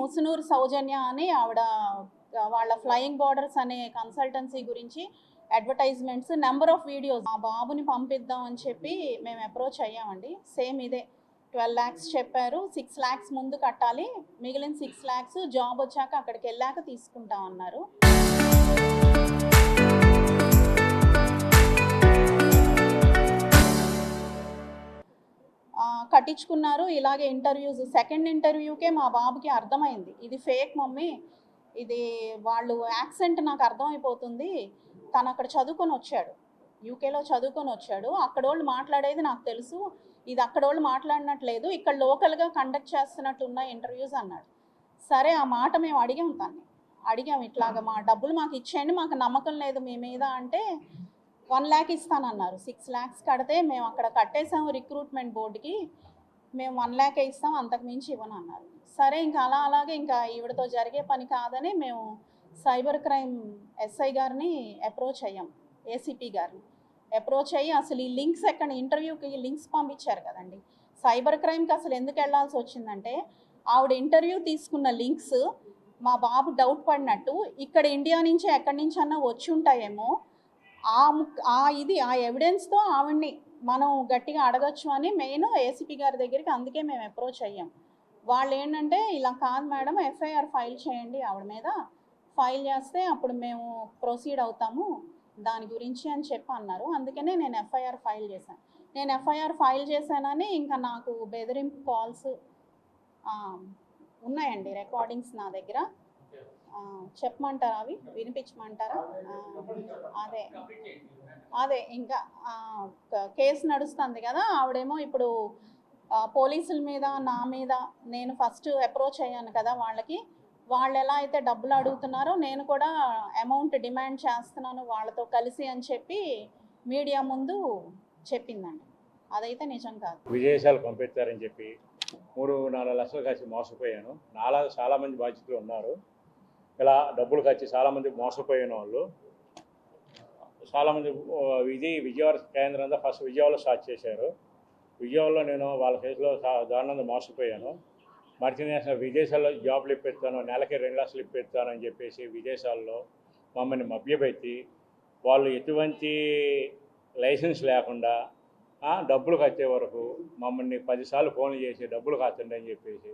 ముసునూరు సౌజన్య అని ఆవిడ వాళ్ళ ఫ్లయింగ్ బార్డర్స్ అనే కన్సల్టెన్సీ గురించి అడ్వర్టైజ్మెంట్స్ నెంబర్ ఆఫ్ వీడియోస్ మా బాబుని పంపిద్దాం అని చెప్పి మేము అప్రోచ్ అయ్యామండి. సేమ్ ఇదే 12 lakhs చెప్పారు. 6 lakhs ముందు కట్టాలి, మిగిలిన 6 lakhs జాబ్ వచ్చాక అక్కడికి వెళ్ళాక తీసుకుంటాం అన్నారు. కట్టించుకున్నారు. ఇలాగే ఇంటర్వ్యూస్, సెకండ్ ఇంటర్వ్యూకే మా బాబుకి అర్థమైంది ఇది ఫేక్ మమ్మీ, ఇది వాళ్ళు యాక్సెంట్ నాకు అర్థమైపోతుంది, తను అక్కడ చదువుకొని వచ్చాడు, యూకేలో చదువుకొని వచ్చాడు, అక్కడ వాళ్ళు మాట్లాడేది నాకు తెలుసు, ఇది అక్కడ వాళ్ళు మాట్లాడినట్లేదు, ఇక్కడ లోకల్గా కండక్ట్ చేస్తున్నట్టు ఉన్న ఇంటర్వ్యూస్ అన్నాడు. సరే ఆ మాట మేము అడిగాం, తన్ని అడిగాం, ఇట్లాగా మా డబ్బులు మాకు ఇచ్చేయండి, మాకు నమ్మకం లేదు మీ మీద అంటే 1 lakh ఇస్తానన్నారు. 6 lakhs కడితే మేము అక్కడ కట్టేసాము రిక్రూట్మెంట్ బోర్డుకి, మేము 1 lakh ఇస్తాం, అంతకు మించి ఇవ్వనన్నారు. సరే ఇంకా అలాగే ఇంకా ఈవిడతో జరిగే పని కాదని మేము సైబర్ క్రైమ్ ఎస్ఐ గారిని అప్రోచ్ అయ్యాం, ఏసీపీ గారిని అప్రోచ్ అయ్యి అసలు ఈ లింక్స్ ఎక్కడ, ఇంటర్వ్యూకి లింక్స్ పంపించారు కదండి, సైబర్ క్రైమ్కి అసలు ఎందుకు వెళ్ళాల్సి వచ్చిందంటే ఆవిడ ఇంటర్వ్యూ తీసుకున్న లింక్స్ మా బాబు డౌట్ పడినట్టు ఇక్కడ ఇండియా నుంచి ఎక్కడి నుంచి అన్నా వచ్చి ఉంటాయేమో, ఆ ఎవిడెన్స్తో ఆవిడ్ని మనం గట్టిగా అడగచ్చు అని మెయిన్ ఏసీపీ గారి దగ్గరికి అందుకే మేము అప్రోచ్ అయ్యాం. వాళ్ళు ఏంటంటే ఇలా కాదు మేడం, ఎఫ్ఐఆర్ ఫైల్ చేయండి ఆవిడ మీద, ఫైల్ చేస్తే అప్పుడు మేము ప్రొసీడ్ అవుతాము దాని గురించి అని చెప్పి అన్నారు. అందుకనే నేను ఎఫ్ఐఆర్ ఫైల్ చేశాను. నేను ఎఫ్ఐఆర్ ఫైల్ చేశానని ఇంకా నాకు బెదిరింపు కాల్స్ ఉన్నాయండి, రికార్డింగ్స్ నా దగ్గర, చెప్పమంటారా, అవి వినిపించమంటారా? అదే ఇంకా కేసు నడుస్తుంది కదా, ఆవిడేమో ఇప్పుడు పోలీసుల మీద నా మీద నేను ఫస్ట్ అప్రోచ్ అయ్యాను కదా వాళ్ళకి, వాళ్ళు ఎలా అయితే డబ్బులు అడుగుతున్నారో నేను కూడా అమౌంట్ డిమాండ్ చేస్తున్నాను వాళ్ళతో కలిసి అని చెప్పి మీడియా ముందు చెప్పిందండి. అదైతే నిజం కాదు. విదేశాలు పంపిస్తారని చెప్పి 3-4 లక్షలు ఖర్చు మోసపోయాను. చాలామంది బాధ్యతలు ఉన్నారు, ఇలా డబ్బులు ఖర్చు చాలామంది మోసపోయిన వాళ్ళు చాలామంది. విజయవాడ కేంద్రంగా ఫస్ట్ విజయవాడలో స్టార్ట్ చేశారు. విజయవాడలో నేను వాళ్ళ కేసులో దారుణంగా మోసపోయాను. మల్టీనేషనల్ విదేశాల్లో జాబ్లు ఇప్పిస్తాను, నెలకి 2 లక్షలు ఇప్పిస్తాను అని చెప్పేసి విదేశాల్లో మమ్మల్ని మభ్యపెట్టి వాళ్ళు ఎటువంటి లైసెన్స్ లేకుండా డబ్బులు కట్టే వరకు మమ్మల్ని 10 సార్లు ఫోన్లు చేసి డబ్బులు కట్టండి అని చెప్పేసి,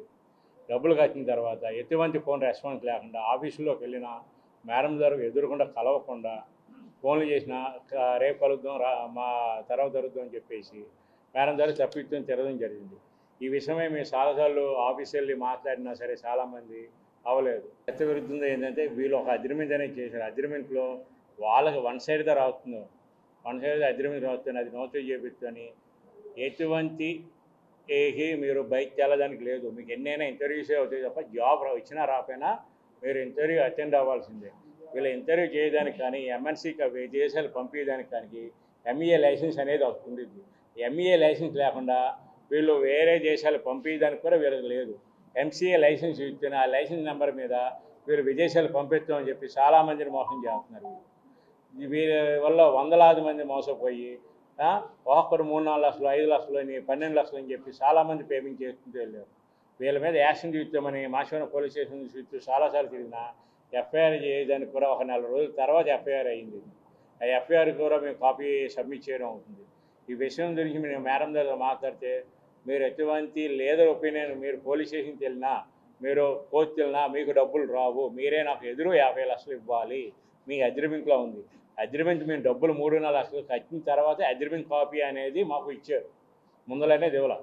డబ్బులు కట్టిన తర్వాత ఎటువంటి ఫోన్ రెస్పాన్స్ లేకుండా ఆఫీసులోకి వెళ్ళిన మేడం గారు ఎదురుకుండా కలవకుండా ఫోన్లు చేసిన రేపు కలుద్దాం మా తర్వాత జరుగుద్దాం అని చెప్పేసి మేడం గారు తప్పించడం తిరగడం జరిగింది. ఈ విషయమై మేము చాలాసార్లు ఆఫీస్ వెళ్ళి మాట్లాడినా సరే చాలామంది అవ్వలేదు. చట్ట విరుద్ధంగా ఏంటంటే వీళ్ళు ఒక అగ్రిమెంట్ అనేది చేశారు. అగ్రిమెంట్లో వాళ్ళకి వన్ సైడ్గా రావుతుంది, అగ్రిమెంట్ రావుతుంది, అది నోటరీ చేపిస్తుంది. ఎటువంటి మీరు బయటకు వెళ్ళడానికి లేదు, మీకు ఎన్నైనా ఇంటర్వ్యూసే అవుతాయి తప్ప జాబ్ ఇచ్చినా రాకపోయినా మీరు ఇంటర్వ్యూ అటెండ్ అవ్వాల్సిందే. వీళ్ళు ఇంటర్వ్యూ చేయడానికి కానీ ఎంఎన్సీకి విదేశాలు పంపించడానికి కానీ ఎంఈఏ లైసెన్స్ అనేది వస్తుంది. ఎంఈఏ లైసెన్స్ లేకుండా వీళ్ళు వేరే దేశాలు పంపించడానికి కూడా వీళ్ళకి లేదు. ఎంసీఏ లైసెన్స్ ఇచ్చిన ఆ లైసెన్స్ నెంబర్ మీద వీళ్ళు విదేశాలు పంపిస్తామని చెప్పి చాలామందిని మోసం చేస్తున్నారు. వీరి వల్ల వందలాది మంది మోసపోయి ఒక్కొక్కరు 3-4 లక్షలు, 5 లక్షలు అని 12 లక్షలు అని చెప్పి చాలామంది పేమెంట్ చేసుకుంటూ వెళ్ళారు. వీళ్ళ మీద యాక్షన్ తీస్తామని మాషవరం పోలీస్ స్టేషన్ చుట్టూ చాలాసార్లు తిరిగినా ఎఫ్ఐఆర్ చేయడానికి కూడా ఒక 4 రోజుల తర్వాత ఎఫ్ఐఆర్ అయింది. ఆ ఎఫ్ఐఆర్ కూడా మేము కాపీ సబ్మిట్ చేయడం అవుతుంది. ఈ విషయం గురించి మేము మేడం దగ్గర మాట్లాడితే మీరు ఎటువంటి లేదర్ ఒపీనియన్, మీరు పోలీస్ స్టేషన్కి వెళ్ళినా మీరు కోర్టుకి వెళ్ళినా మీకు డబ్బులు రావు, మీరే నాకు ఎదురు 50 లక్షలు ఇవ్వాలి, మీ అగ్రిమెంట్లో ఉంది. అగ్రిమెంట్ మేము డబ్బులు 3-4 లక్షలు కట్టిన తర్వాత అగ్రిమెంట్ కాపీ అనేది మాకు ఇచ్చారు, ముందలనే దేవుల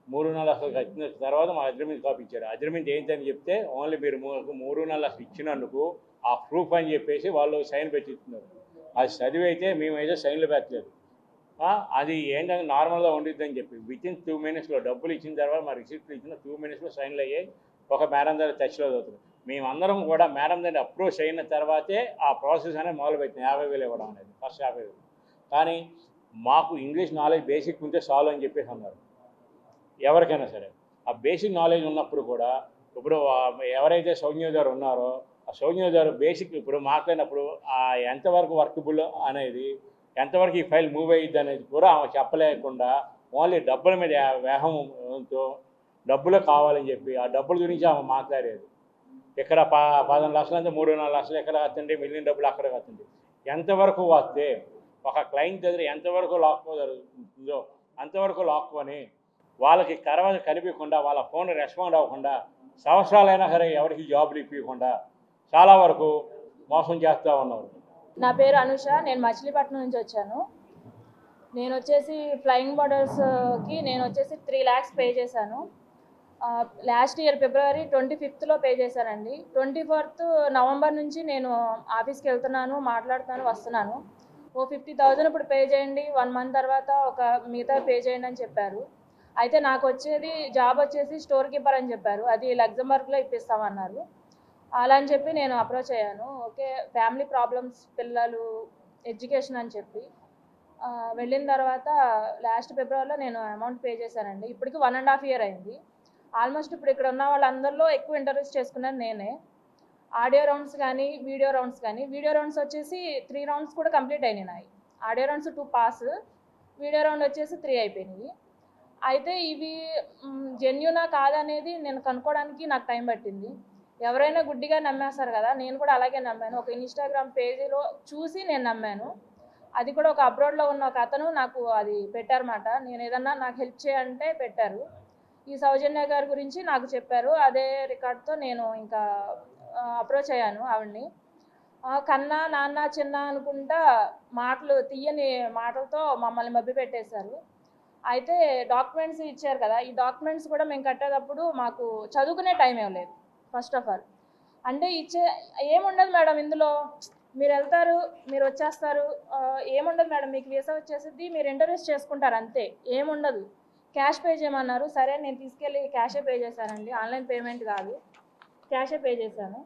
3-4 లక్షలు కట్టిన తర్వాత మా అగ్రిమెంట్ కాపీ ఇచ్చారు. అగ్రిమెంట్ ఏంటని చెప్తే ఓన్లీ మీరు 3-4 లక్షలు ఇచ్చినందుకు ఆ ప్రూఫ్ అని చెప్పేసి వాళ్ళు సైన్ పెట్టిస్తున్నారు. అది చదివి అయితే మేమైతే సైన్లు పెట్టలేదు. అది ఏంటంటే నార్మల్గా ఉండిద్దని చెప్పి వితిన్ 2 minutesలో డబ్బులు ఇచ్చిన తర్వాత మా రిసిప్ట్లు ఇచ్చిన 2 minutesలో సైన్లు అయ్యాయి. ఒక మేడం దగ్గర టచ్లో అవుతుంది. మేమందరం కూడా మేడం దగ్గర అప్రోచ్ అయిన తర్వాతే ఆ ప్రాసెస్ అనేది మొదలుపెట్టింది. 50,000 ఇవ్వడం అనేది ఫస్ట్ 50,000. కానీ మాకు ఇంగ్లీష్ నాలెడ్జ్ బేసిక్ ఉంటే చాలు అని చెప్పేసి అన్నారు ఎవరికైనా సరే. ఆ బేసిక్ నాలెడ్జ్ ఉన్నప్పుడు కూడా ఇప్పుడు ఎవరైతే సౌజ్ఞ గారు ఉన్నారో ఆ సౌజ్ఞ గారు బేసిక్ ఇప్పుడు మాట్లాడినప్పుడు ఎంతవరకు వర్కబుల్ అనేది, ఎంతవరకు ఈ ఫైల్ మూవ్ అయ్యిద్ది అనేది కూడా ఆమె చెప్పలేకుండా ఓన్లీ డబ్బుల మీద వేహంతో డబ్బులు కావాలని చెప్పి ఆ డబ్బుల గురించి ఆమె మాట్లాడేది. ఇక్కడ 10 లక్షలు అంటే 3-4 లక్షలు ఎక్కడ వస్తుంది, మిగిలిన డబ్బులు అక్కడ వస్తుంది. ఎంతవరకు వస్తే ఒక క్లయింట్ దగ్గర ఎంతవరకు లాక్కోగలుగుతుందో అంతవరకు లాక్కొని వాళ్ళకి తర్వాత కనిపించకుండా, వాళ్ళ ఫోన్ రెస్పాండ్ అవ్వకుండా, సంవత్సరాలైనా సరే ఎవరికి జాబులు ఇప్పించకుండా చాలా వరకు మోసం చేస్తూ ఉన్నారు. నా పేరు అనుష. నేను మచిలీపట్నం నుంచి వచ్చాను. నేను వచ్చేసి ఫ్లయింగ్ బర్డర్స్కి నేను వచ్చేసి 3 lakhs పే చేశాను. Last year February 25th pay చేశానండి. 24th నవంబర్ నుంచి నేను ఆఫీస్కి వెళ్తున్నాను, మాట్లాడుతున్నాను, వస్తున్నాను. ఓ 50,000 ఇప్పుడు పే చేయండి, 1 month తర్వాత ఒక మిగతా పే చేయండి అని చెప్పారు. అయితే నాకు వచ్చేది జాబ్ వచ్చేసి స్టోర్ కీపర్ అని చెప్పారు. అది లగ్జంబర్గ్లో ఇప్పిస్తామన్నారు. అలా అని చెప్పి నేను అప్రోచ్ అయ్యాను. ఓకే, ఫ్యామిలీ ప్రాబ్లమ్స్, పిల్లలు, ఎడ్యుకేషన్ అని చెప్పి వెళ్ళిన తర్వాత లాస్ట్ ఫిబ్రవరిలో నేను అమౌంట్ పే చేశానండి. ఇప్పటికి 1.5 year అయింది. ఆల్మోస్ట్ ఇప్పుడు ఇక్కడ ఉన్న వాళ్ళందరిలో ఎక్కువ ఇంటర్వ్యూస్ చేసుకున్నాను నేనే. ఆడియో రౌండ్స్ కానీ, వీడియో రౌండ్స్ కానీ. వీడియో రౌండ్స్ వచ్చేసి 3 rounds కూడా కంప్లీట్ అయినాయి. Audio rounds 2 pass, video round వచ్చేసి 3 అయిపోయినాయి. అయితే ఇవి జెన్యూనా కాదనేది నేను కనుక్కోవడానికి నాకు టైం పట్టింది. ఎవరైనా గుడ్డిగా నమ్మేస్తారు కదా, నేను కూడా అలాగే నమ్మాను. ఒక ఇన్స్టాగ్రామ్ పేజీలో చూసి నేను నమ్మాను. అది కూడా ఒక అబ్రాడ్లో ఉన్న ఒక అతను నాకు అది పెట్టారన్నమాట. నేను ఏదన్నా నాకు హెల్ప్ చేయాలంటే పెట్టారు. ఈ సౌజన్య గారి గురించి నాకు చెప్పారు. అదే రికార్డ్తో నేను ఇంకా అప్రోచ్ అయ్యాను ఆవిడ్ని. కన్నా, నాన్న, చిన్న అనుకుంటా మాటలు, తీయని మాటలతో మమ్మల్ని మభ్య పెట్టేశారు. అయితే డాక్యుమెంట్స్ ఇచ్చారు కదా, ఈ డాక్యుమెంట్స్ కూడా మేము కట్టేటప్పుడు మాకు చదువుకునే టైం ఏం లేదు. ఫస్ట్ ఆఫ్ ఆల్ అంటే ఏముండదు మేడం ఇందులో, మీరు వెళ్తారు, మీరు వచ్చేస్తారు, ఏముండదు మేడం, మీకు వీసా వచ్చేసిద్ది, మీరు ఇంటర్వ్యూస్ చేసుకుంటారు అంతే, ఏముండదు. క్యాష్ పే చేయమన్నారు. సరే, నేను తీసుకెళ్ళి క్యాషే పే చేశానండి. ఆన్లైన్ పేమెంట్ కాదు, క్యాషే పే చేశాను.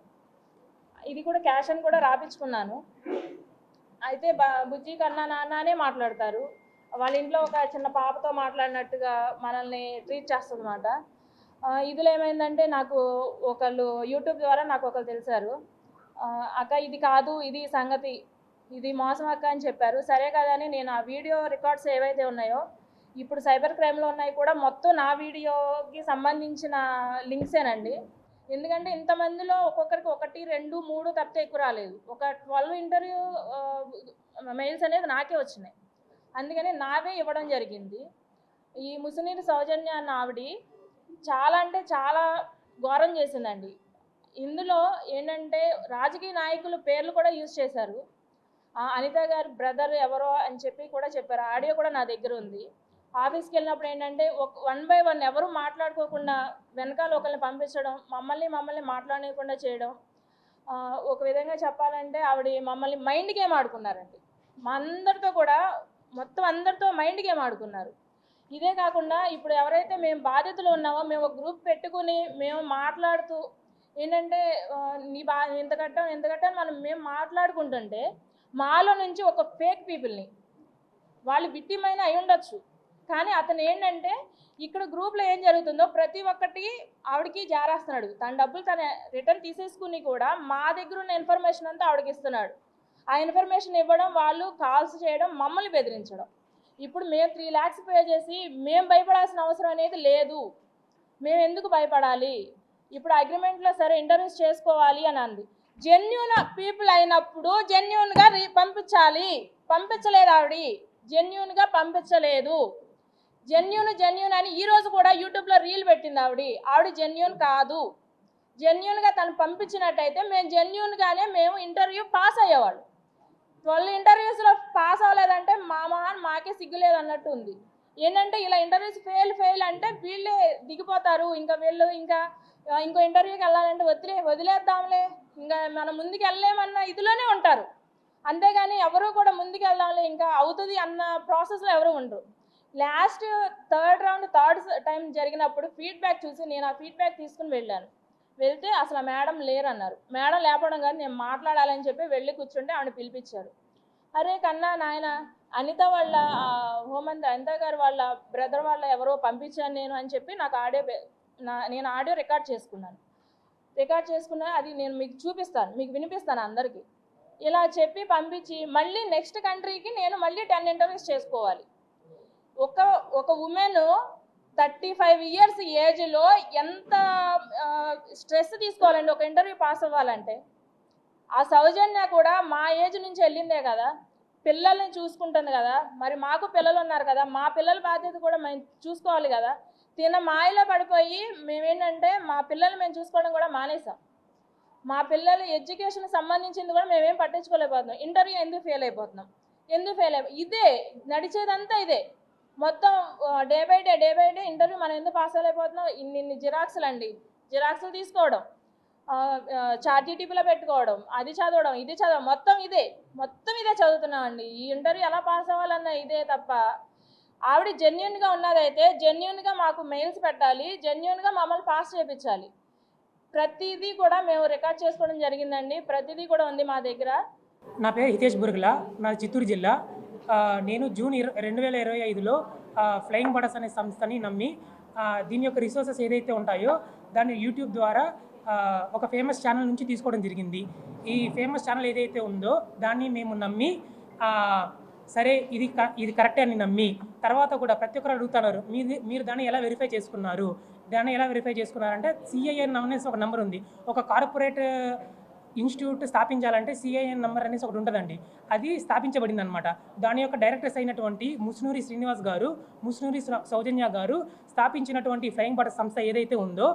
ఇది కూడా క్యాష్ అని కూడా రాపించుకున్నాను. అయితే బుజ్జి, కన్నా, నాన్న అనే మాట్లాడతారు. వాళ్ళ ఇంట్లో ఒక చిన్న పాపతో మాట్లాడినట్టుగా మనల్ని ట్రీట్ చేస్తుందన్నమాట. ఇదిలో ఏమైందంటే, నాకు ఒకళ్ళు యూట్యూబ్ ద్వారా నాకు ఒకళ్ళు తెలిసారు. అక్క ఇది కాదు, ఇది సంగతి, ఇది మోసం అక్క అని చెప్పారు. సరే కదా అని నేను ఆ వీడియో రికార్డ్స్ ఏవైతే ఉన్నాయో, ఇప్పుడు సైబర్ క్రైమ్లో ఉన్నాయి కూడా, మొత్తం నా వీడియోకి సంబంధించిన లింక్సేనండి. ఎందుకంటే ఇంతమందిలో ఒక్కొక్కరికి 1, 2, 3 తప్పితే ఎక్కువ రాలేదు. ఒక 12 ఇంటర్వ్యూ మెయిల్స్ అనేది నాకే వచ్చినాయి. అందుకని నావే ఇవ్వడం జరిగింది. ఈ ముసునీరు సౌజన్య అన్న ఆవిడ చాలా అంటే చాలా ఘోరం చేసిందండి. ఇందులో ఏంటంటే రాజకీయ నాయకుల పేర్లు కూడా యూజ్ చేశారు. అనిత గారి బ్రదర్ ఎవరో అని చెప్పి కూడా చెప్పారు. ఆడియో కూడా నా దగ్గర ఉంది. ఆఫీస్కి వెళ్ళినప్పుడు ఏంటంటే 1 by 1 ఎవరు మాట్లాడుకోకుండా వెనకాల ఒకరిని పంపించడం, మమ్మల్ని మాట్లాడకుండా చేయడం. ఒక విధంగా చెప్పాలంటే ఆవిడ మమ్మల్ని మైండ్ గేమ్ ఆడుకున్నారండి. మా అందరితో కూడా, మొత్తం అందరితో మైండ్ గేమ్ ఆడుకున్నారు. ఇదే కాకుండా ఇప్పుడు ఎవరైతే మేము బాధితులు ఉన్నామో, మేము ఒక గ్రూప్ పెట్టుకుని మేము మాట్లాడుతూ ఏంటంటే ఇంత కట్టాను మేము మాట్లాడుకుంటుంటే, మాలో నుంచి ఒక ఫేక్ పీపుల్ని, వాళ్ళు విక్టిమ్ అయి ఉండొచ్చు, కానీ అతను ఏంటంటే ఇక్కడ గ్రూప్లో ఏం జరుగుతుందో ప్రతి ఒక్కటి ఆవిడకి జారేస్తున్నాడు. తన డబ్బులు తన రిటర్న్ తీసేసుకుని కూడా మా దగ్గర ఉన్న ఇన్ఫర్మేషన్ అంతా ఆవిడకి ఇస్తున్నాడు. ఆ ఇన్ఫర్మేషన్ ఇవ్వడం, వాళ్ళు కాల్స్ చేయడం, మమ్మల్ని బెదిరించడం. ఇప్పుడు మేము 3 lakhs పే చేసి మేము భయపడాల్సిన అవసరం అనేది లేదు. మేము ఎందుకు భయపడాలి? ఇప్పుడు అగ్రిమెంట్లో సరే ఇంటర్వ్యూస్ చేసుకోవాలి అని అంది. జెన్యూన్ పీపుల్ అయినప్పుడు జెన్యూన్గా పంపించాలి. పంపించలేదు ఆవిడ, జెన్యూన్గా పంపించలేదు. జెన్యూన్ అని ఈరోజు కూడా యూట్యూబ్లో రీల్ పెట్టింది ఆవిడ జెన్యూన్ కాదు. జెన్యూన్గా తను పంపించినట్టయితే మేము జెన్యూన్గానే మేము ఇంటర్వ్యూ పాస్ అయ్యేవాళ్ళు. 12 ఇంటర్వ్యూస్లో పాస్ అవ్వలేదంటే మాకే సిగ్గులేదు అన్నట్టు ఉంది. ఏంటంటే ఇలా ఇంటర్వ్యూస్ ఫెయిల్ అంటే వీళ్ళే దిగిపోతారు. ఇంకా వీళ్ళు ఇంకో ఇంటర్వ్యూకి వెళ్ళాలంటే వదిలేద్దాంలే, ఇంకా మనం ముందుకు వెళ్ళలేమన్న ఇదిలోనే ఉంటారు. అంతేగాని ఎవరు కూడా ముందుకు వెళ్ళాలి ఇంకా అవుతుంది అన్న ప్రాసెస్లో ఎవరు ఉండరు. లాస్ట్ థర్డ్ టైం జరిగినప్పుడు ఫీడ్బ్యాక్ చూసి నేను ఆ ఫీడ్బ్యాక్ తీసుకుని వెళ్తే అసలు మేడం లేరన్నారు. మేడం లేపడం కానీ నేను మాట్లాడాలని చెప్పి వెళ్ళి కూర్చుంటే ఆవిడ పిలిపించారు. అరే కన్నా, నాయన అనిత వాళ్ళ హోంమంత్రి అనిత గారు వాళ్ళ బ్రదర్ వాళ్ళ ఎవరో పంపించాను నేను అని చెప్పి నాకు నేను ఆడియో రికార్డ్ చేసుకున్నా. అది నేను మీకు చూపిస్తాను, మీకు వినిపిస్తాను అందరికీ. ఇలా చెప్పి పంపించి మళ్ళీ నెక్స్ట్ కంట్రీకి నేను మళ్ళీ 10 ఇంటర్వ్యూస్ చేసుకోవాలి. ఒక ఉమెన్ 35 ఇయర్స్ ఏజ్లో ఎంత స్ట్రెస్ తీసుకోవాలండి ఒక ఇంటర్వ్యూ పాస్ అవ్వాలంటే. ఆ సౌజన్య కూడా మా ఏజ్ నుంచి వెళ్ళిందే కదా, పిల్లల్ని చూసుకుంటుంది కదా, మరి మాకు పిల్లలు ఉన్నారు కదా, మా పిల్లల బాధ్యత కూడా మేము చూసుకోవాలి కదా. తిన మాయలో పడిపోయి మేమేంటంటే మా పిల్లల్ని మేము చూసుకోవడం కూడా మానేసాం. మా పిల్లలు ఎడ్యుకేషన్ సంబంధించింది కూడా మేమేం పట్టించుకోలేకపోతున్నాం. ఇంటర్వ్యూ ఎందుకు ఫెయిల్ అయిపోతున్నాం, ఇదే నడిచేదంతా ఇదే మొత్తం. డే బై డే ఇంటర్వ్యూ మనం ఎందుకు పాస్ అవ్వలేకపోతున్నాం. ఇన్ని జిరాక్సులు తీసుకోవడం, చార్టీటీపీలో పెట్టుకోవడం, అది చదవడం ఇది చదవడం, మొత్తం ఇదే చదువుతున్నామండి. ఈ ఇంటర్వ్యూ ఎలా పాస్ అవ్వాలన్న ఇదే తప్ప, ఆవిడ జెన్యున్గా ఉన్నదైతే జెన్యున్గా మాకు మెయిల్స్ పెట్టాలి, జెన్యున్గా మమ్మల్ని పాస్ చేయించాలి. ప్రతిదీ కూడా మేము రికార్డ్ చేసుకోవడం జరిగిందండి, ప్రతిదీ కూడా ఉంది మా దగ్గర. నా పేరు హితేష్ బుర్గుల, నాది చిత్తూరు జిల్లా. నేను జూన్ 2025లో ఫ్లయింగ్ బర్డ్స్ అనే సంస్థని నమ్మి దీని యొక్క రిసోర్సెస్ ఏదైతే ఉంటాయో దాన్ని యూట్యూబ్ ద్వారా ఒక ఫేమస్ ఛానల్ నుంచి తీసుకోవడం జరిగింది. ఈ ఫేమస్ ఛానల్ ఏదైతే ఉందో దాన్ని మేము నమ్మి సరే ఇది కరెక్టే అని నమ్మి, తర్వాత కూడా ప్రతి ఒక్కరు అడుగుతున్నారు మీరు దాన్ని ఎలా వెరిఫై చేసుకున్నారు, అంటే CIN అనేసి ఒక నెంబర్ ఉంది. ఒక కార్పొరేట్ ఇన్స్టిట్యూట్ స్థాపించాలంటే CIN నెంబర్ అనేసి ఒకటి ఉంటుందండి, అది స్థాపించబడింది అనమాట. దాని యొక్క డైరెక్టర్స్ అయినటువంటి ముస్నూరి శ్రీనివాస్ గారు, ముస్నూరి సౌజన్య గారు స్థాపించినటువంటి ఫ్లయింగ్ బర్డ్స్ సంస్థ ఏదైతే ఉందో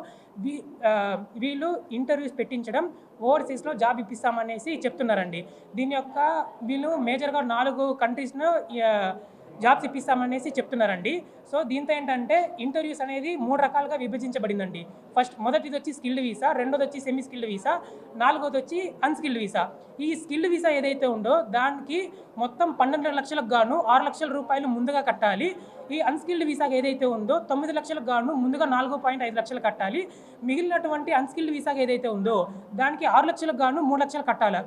వీళ్ళు ఇంటర్వ్యూస్ పెట్టించడం, ఓవర్సీస్లో జాబ్ ఇప్పిస్తామనేసి చెప్తున్నారండి. వీళ్ళు మేజర్గా 4 కంట్రీస్లో జాబ్స్ ఇప్పిస్తామనేసి చెప్తున్నారండి. సో దీంతో ఏంటంటే ఇంటర్వ్యూస్ అనేది 3 రకాలుగా విభజించబడిందండి. మొదటిది వచ్చి స్కిల్డ్ వీసా, రెండోది వచ్చి సెమీ స్కిల్డ్ వీసా, నాలుగోది వచ్చి అన్స్కిల్డ్ వీసా. ఈ స్కిల్డ్ వీసా ఏదైతే ఉందో దానికి మొత్తం 12 లక్షలకు గాను 6 లక్షల రూపాయలు ముందుగా కట్టాలి. ఈ అన్స్కిల్డ్ వీసాకి ఏదైతే ఉందో 9 లక్షలకు గాను ముందుగా 4.5 లక్షలు కట్టాలి. మిగిలినటువంటి అన్స్కిల్డ్ వీసాకి ఏదైతే ఉందో దానికి 6 లక్షలకు గాను 3 లక్షలు కట్టాలి.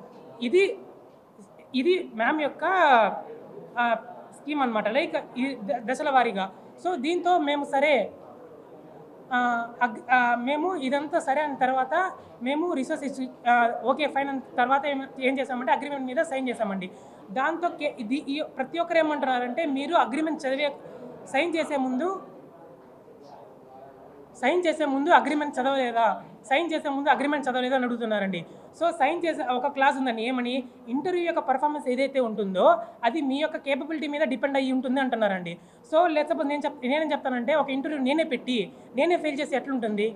ఇది మ్యామ్ యొక్క స్కీమ్ అనమాట, లైక్ ఈ దశల వారీగా. సో దీంతో మేము ఇదంతా సరే అయిన తర్వాత మేము రిసోర్స్ ఓకే ఫైన్ అయిన తర్వాత ఏం చేసామంటే అగ్రిమెంట్ మీద సైన్ చేసామండి. దాంతో ప్రతి ఒక్కరు ఏమంటున్నారంటే మీరు అగ్రిమెంట్ సైన్ చేసే ముందు అగ్రిమెంట్ చదవలేదా అని అడుగుతున్నారండి. సో సైన్ చేసే ఒక క్లాస్ ఉందండి, ఏమని ఇంటర్వ్యూ యొక్క పర్ఫార్మెన్స్ ఏదైతే ఉంటుందో అది మీ యొక్క కేపబిలిటీ మీద డిపెండ్ అయ్యి ఉంటుంది అంటున్నారండి. సో లేకపోతే నేనేం చెప్తానంటే ఒక ఇంటర్వ్యూ నేనే ఫెయిల్ చేసి ఎట్లుంటుంది.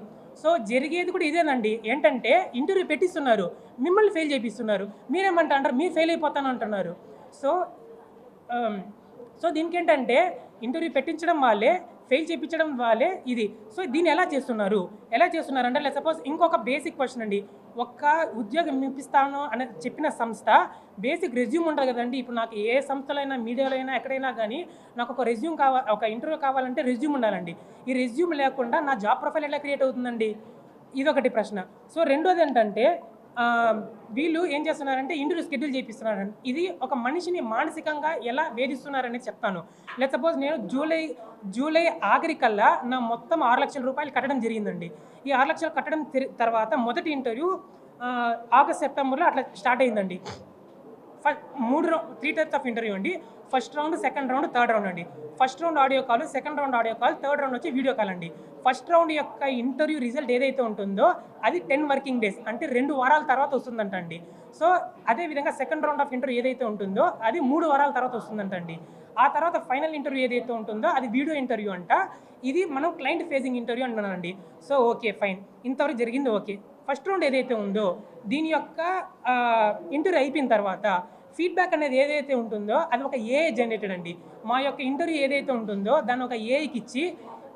సో జరిగేది కూడా ఇదేనండి, ఏంటంటే ఇంటర్వ్యూ పెట్టిస్తున్నారు, మిమ్మల్ని ఫెయిల్ చేపిస్తున్నారు, మీరేమంటారు మీరు ఫెయిల్ అయిపోతాను అంటున్నారు. సో దీనికి ఏంటంటే ఇంటర్వ్యూ పెట్టించడం వాళ్ళే, ఫెయిల్ చేయించడం వాళ్ళే ఇది. సో దీన్ని ఎలా చేస్తున్నారంటే సపోజ్ ఇంకొక బేసిక్ క్వశ్చన్ అండి, ఒక్క ఉద్యోగం ఇప్పిస్తాను అని చెప్పిన సంస్థ బేసిక్ రెజ్యూమ్ ఉంటుంది కదండి. ఇప్పుడు నాకు ఏ సంస్థలో అయినా, మీడియాలో అయినా, ఎక్కడైనా కానీ నాకు ఒక రెజ్యూమ్ ఒక ఇంటర్వ్యూ కావాలంటే రెజ్యూమ్ ఉండాలండి. ఈ రెజ్యూమ్ లేకుండా నా జాబ్ ప్రొఫైల్ ఎలా క్రియేట్ అవుతుందండి, ఇదొకటి ప్రశ్న. సో రెండోది ఏంటంటే వీళ్ళు ఏం చేస్తున్నారంటే ఇంటర్వ్యూ షెడ్యూల్ చేపిస్తున్నారండి. ఇది ఒక మనిషిని మానసికంగా ఎలా వేధిస్తున్నారనేది చెప్తాను. లెట్స్ సపోజ్ నేను జూలై ఆఖరికల్లా నా మొత్తం 6 లక్షల రూపాయలు కట్టడం జరిగిందండి. ఈ 6 లక్షలు కట్టడం తర్వాత మొదటి ఇంటర్వ్యూ ఆగస్ట్ సెప్టెంబర్లో అట్లా స్టార్ట్ అయిందండి. 3 టైప్స్ ఆఫ్ ఇంటర్వ్యూ అండి. First round, second round, third round అండి. First round audio call, second round audio call, third round వచ్చి వీడియో కాల్ అండి. ఫస్ట్ రౌండ్ యొక్క ఇంటర్వ్యూ రిజల్ట్ ఏదైతే ఉంటుందో అది 10 వర్కింగ్ డేస్ అంటే 2 వారాల తర్వాత వస్తుందంట అండి. సో అదేవిధంగా సెకండ్ రౌండ్ ఆఫ్ ఇంటర్వ్యూ ఏదైతే ఉంటుందో అది 3 వారాల తర్వాత వస్తుందంట అండి. ఆ తర్వాత ఫైనల్ ఇంటర్వ్యూ ఏదైతే ఉంటుందో అది వీడియో ఇంటర్వ్యూ అంట. ఇది మనం క్లయింట్ ఫేసింగ్ ఇంటర్వ్యూ అంటున్నానండి. సో ఓకే ఫైన్, ఇంతవరకు జరిగింది ఓకే. ఫస్ట్ రౌండ్ ఏదైతే ఉందో దీని యొక్క ఇంటర్వ్యూ అయిపోయిన తర్వాత ఫీడ్బ్యాక్ అనేది ఏదైతే ఉంటుందో అది ఒక AI జనరేటెడ్ అండి. మా యొక్క ఇంటర్వ్యూ ఏదైతే ఉంటుందో దాన్ని ఒక AIకి ఇచ్చి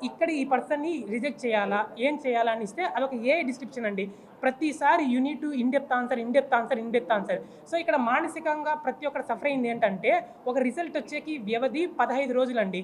ఇక్కడ ఈ పర్సన్ని రిజెక్ట్ చేయాలా, ఏం చేయాలా అని ఇస్తే అదొక AI డిస్క్రిప్షన్ అండి. ప్రతిసారి unit to in depth answer. So ఇక్కడ మానసికంగా ప్రతి ఒక్కరు సఫర్ అయింది ఏంటంటే ఒక రిజల్ట్ వచ్చేకి వ్యవధి 15 రోజులండి.